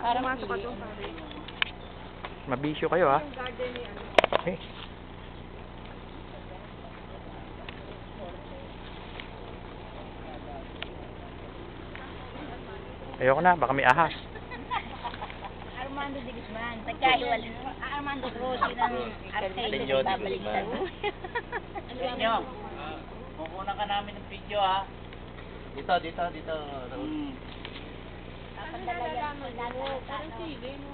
Para masok ka doon. Mabisyo kayo, ha? Okay. Ayoko na, baka may ahas. Armando de Guzman, tagkahiwal. Armando Cruz, yun ang arcade na babaliktad. Senyo, kukunan ka namin ng video, ha? Dito. Papadala mo, parang sige mo.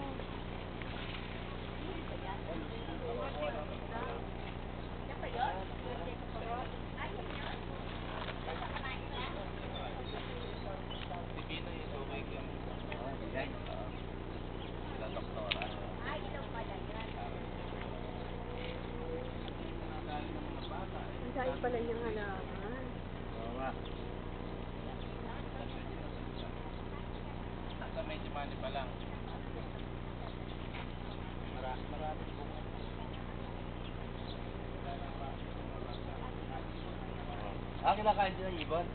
Ang dahil pala niyang halaman. Oo nga. Nasa medyo mani pa lang. Marami po. Kinakain sila ng ibon?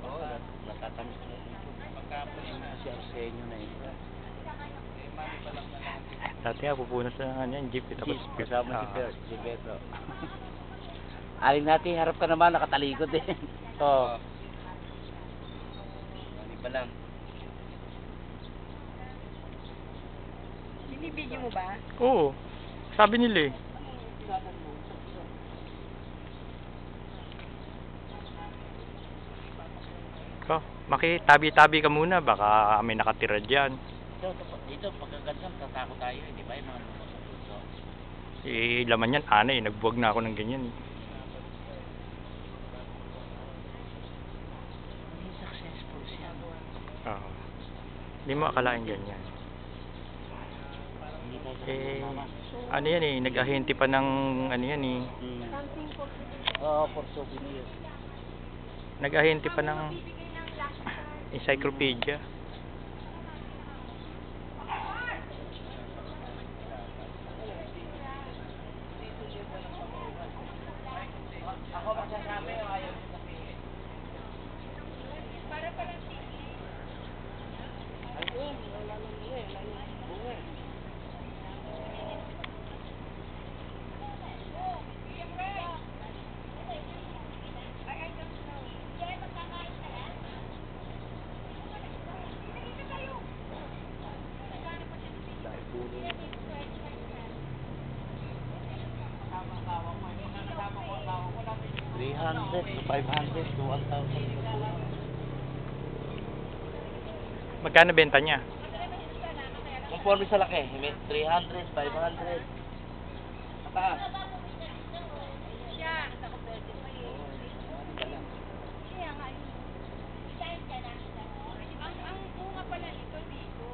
Oo, natatamis na ito. Pagkapoy na. Si Arsenio na ito. Mani pa lang na lang. Dati nga, pupunas na nga yan, jeep. Tapos, Kasama si Pedro. Aling natin, harap ka naman, nakatalikod eh. Oo. Mani pa lang. Binibigyan mo ba? Oo. Sabi nila eh. Ikaw, makitabi-tabi ka muna, baka may nakatira dyan. Dito, pagkagansan, tatakot tayo, hindi ba yung mga lumusok-lusok? Eh, laman yan, anay, nagbuwag na ako ng ganyan. Hindi successful siya. Oo. Hindi mo akalain ganyan. Hindi tayo Eh, ano yan eh, nag-ahente pa ng, ano yan eh, Something for Oo, for souvenirs. nag-ahente pa ng encyclopedia. Ako magsasabi o ayaw niyo sabihin? Ayun, wala nang bunga eh. Bunga eh. Dahil puno yun. Kasama-kawa mo. Yung nakasama ko, asawa ko lang. 300 to 500 to 1,000. Magkano benta niya? Conforme sa laki, may 300, 500. Mataas. Siya. Kaya nga yun. Ang bunga pala nito dito.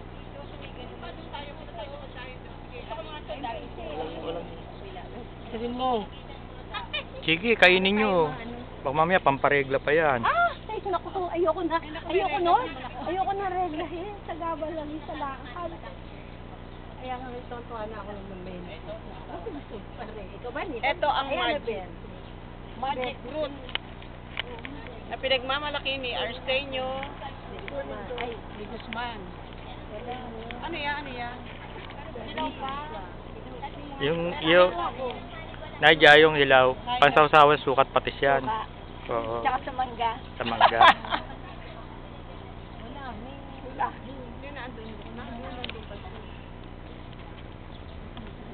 Dito sa may ganun. Doon tayo. Baka mga sandali. Walang. Sabihin mo. Sige, kainin nyo. Baka mamaya, pamparegla pa yan. Ah! Ay, naku, ayoko na. Ayoko na reglahin. Sa gabal lang yung sa lakad. Kaya nga may tontuwa na ako ng mamaya. Kasi gusto ko pa rin. Ikaw ba nito? Ito ang Ayan, magic. Ben. Magic fruit na pinagmamalaki ni Arsenio Ay, de Guzman. wala. Ano yan? Dilaw pa. Yung Nadya, yung hilaw. Pansawsawan, sukat, patis yan. Oo. Tsaka sa mangga. Sa mangga. Wala, may wala. Yun na, andun.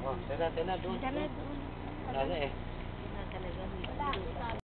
Oh, tena doon. Diyan na doon. Ano eh. Wala.